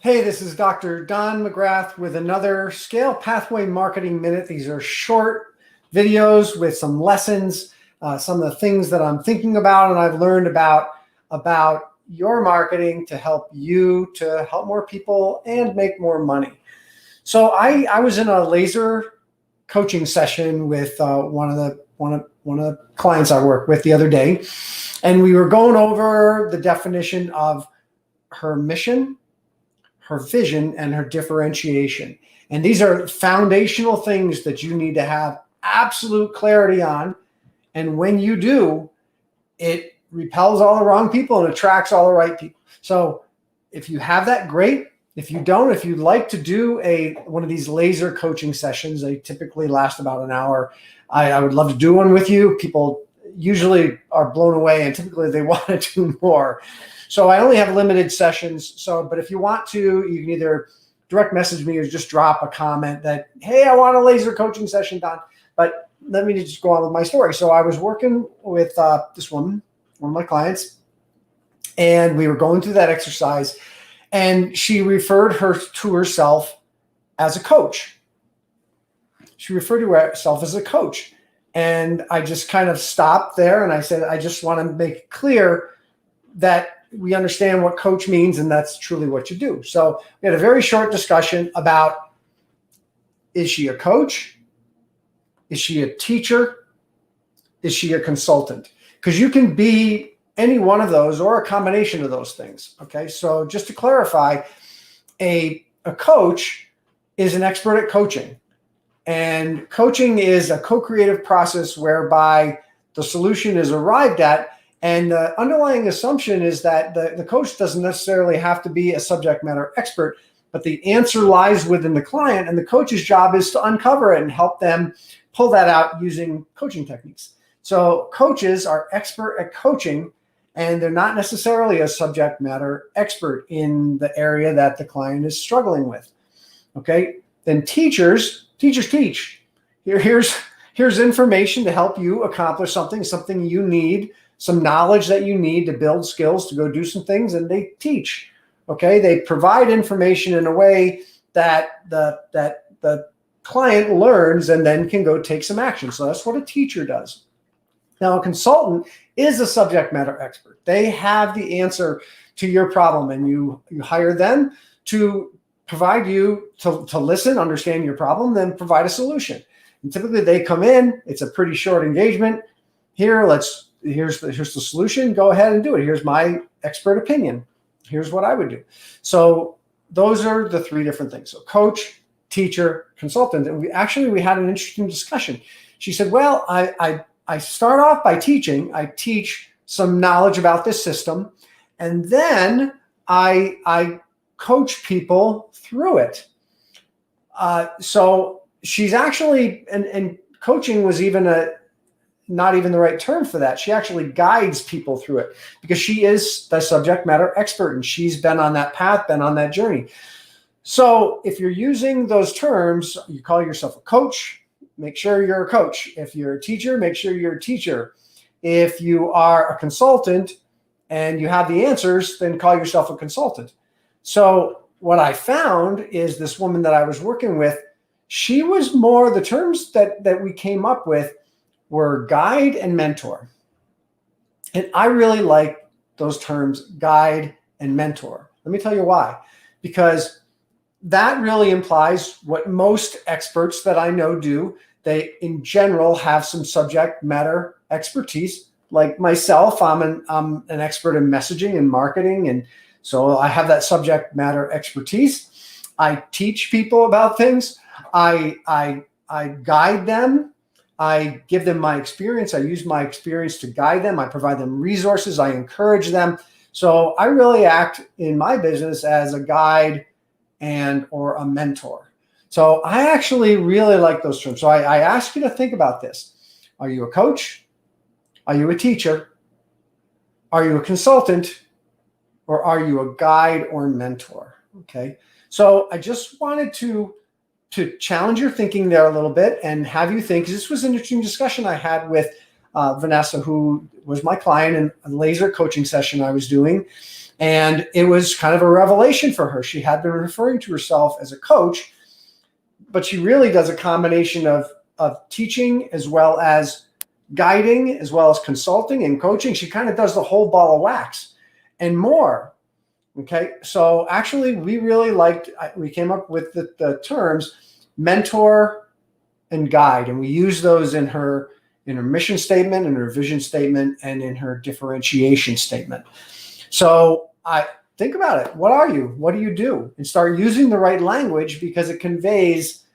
Hey, this is Dr. Don McGrath with another Scale Pathway Marketing Minute. These are short videos with some lessons, some of the things that I'm thinking about and I've learned about your marketing to help you to help more people and make more money. So I was in a laser coaching session with one of the clients I work with the other day, and we were going over the definition of her mission, her vision, and her differentiation. And these are foundational things that you need to have absolute clarity on. And when you do, it repels all the wrong people and attracts all the right people. So if you have that, great. If you don't, if you'd like to do one of these laser coaching sessions, they typically last about an hour. I would love to do one with you. People usually are blown away and typically they want to do more. So I only have limited sessions. But if you want to, you can either direct message me or just drop a comment that, hey, I want a laser coaching session, Don. But let me just go on with my story. So I was working with this woman, one of my clients, and we were going through that exercise, and she referred to herself as a coach. She referred to herself as a coach. And I just kind of stopped there and I said, I just want to make it clear that we understand what coach means, and that's truly what you do. So we had a very short discussion about, is she a coach? Is she a teacher? Is she a consultant? Because you can be any one of those or a combination of those things. Okay, so just to clarify, a coach is an expert at coaching. And coaching is a co-creative process whereby the solution is arrived at. And the underlying assumption is that the coach doesn't necessarily have to be a subject matter expert, but the answer lies within the client, and the coach's job is to uncover it and help them pull that out using coaching techniques. So coaches are expert at coaching, and they're not necessarily a subject matter expert in the area that the client is struggling with. Okay, then teachers teach. Here's information to help you accomplish something you need, some knowledge that you need to build skills to go do some things, and they teach. Okay, they provide information in a way that the client learns and then can go take some action. So that's what a teacher does. Now, a consultant is a subject matter expert. They have the answer to your problem, and you hire them to provide you to listen, understand your problem, then provide a solution. And typically they come in, it's a pretty short engagement. Here's the solution, go ahead and do it. Here's my expert opinion. Here's what I would do. So those are the three different things. So coach, teacher, consultant. And we had an interesting discussion. She said, well, I start off by teaching. I teach some knowledge about this system, and then I coach people through it. So she's actually, and coaching was not even the right term for that. She actually guides people through it because she is the subject matter expert and she's been on that path, been on that journey. So if you're using those terms, you call yourself a coach, make sure you're a coach. If you're a teacher, make sure you're a teacher. If you are a consultant and you have the answers, then call yourself a consultant. So what I found is this woman that I was working with, she was more, the terms that we came up with were guide and mentor. And I really like those terms, guide and mentor. Let me tell you why. Because that really implies what most experts that I know do. They, in general, have some subject matter expertise. Like myself, I'm an expert in messaging and marketing, and so I have that subject matter expertise. I teach people about things. I guide them. I give them my experience. I use my experience to guide them. I provide them resources. I encourage them. So I really act in my business as a guide or a mentor. So I actually really like those terms. So I ask you to think about this. Are you a coach? Are you a teacher? Are you a consultant? Or are you a guide or mentor? Okay. So I just wanted to challenge your thinking there a little bit and have you think, this was an interesting discussion I had with Vanessa, who was my client in a laser coaching session I was doing. And it was kind of a revelation for her. She had been referring to herself as a coach, but she really does a combination of teaching as well as guiding, as well as consulting and coaching. She kind of does the whole ball of wax and more. Okay. So actually we really we came up with the terms mentor and guide, and we use those in her mission statement, in her vision statement, and in her differentiation statement. So I think about it. What are you? What do you do? And start using the right language, because it conveys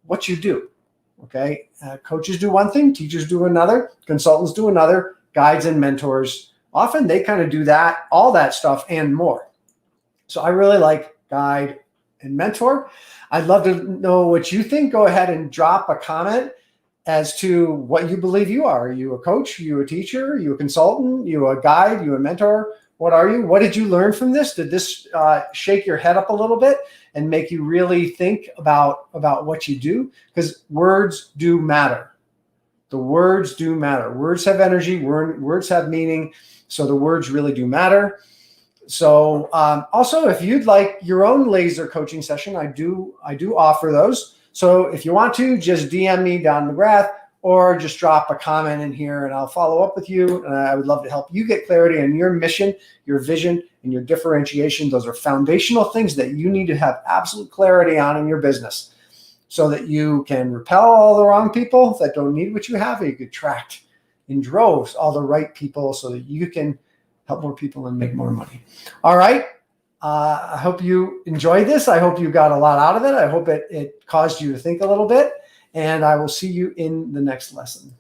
what you do. Okay. Coaches do one thing, teachers do another, consultants do another, guides and mentors, often they kind of do that, all that stuff and more. So I really like guide and mentor. I'd love to know what you think. Go ahead and drop a comment as to what you believe you are. Are you a coach? Are you a teacher? Are you a consultant? Are you a guide? Are you a mentor? What are you? What did you learn from this? Did this shake your head up a little bit and make you really think about what you do? Because words do matter. The words do matter. Words have energy. Words have meaning. So the words really do matter. So also, if you'd like your own laser coaching session, I do offer those. So if you want to, just DM me, Don McGrath, or just drop a comment in here and I'll follow up with you. And I would love to help you get clarity on your mission, your vision, and your differentiation. Those are foundational things that you need to have absolute clarity on in your business, so that you can repel all the wrong people that don't need what you have, and you can attract in droves all the right people so that you can help more people and make more money. All right. I hope you enjoyed this. I hope you got a lot out of it. I hope it caused you to think a little bit, and I will see you in the next lesson.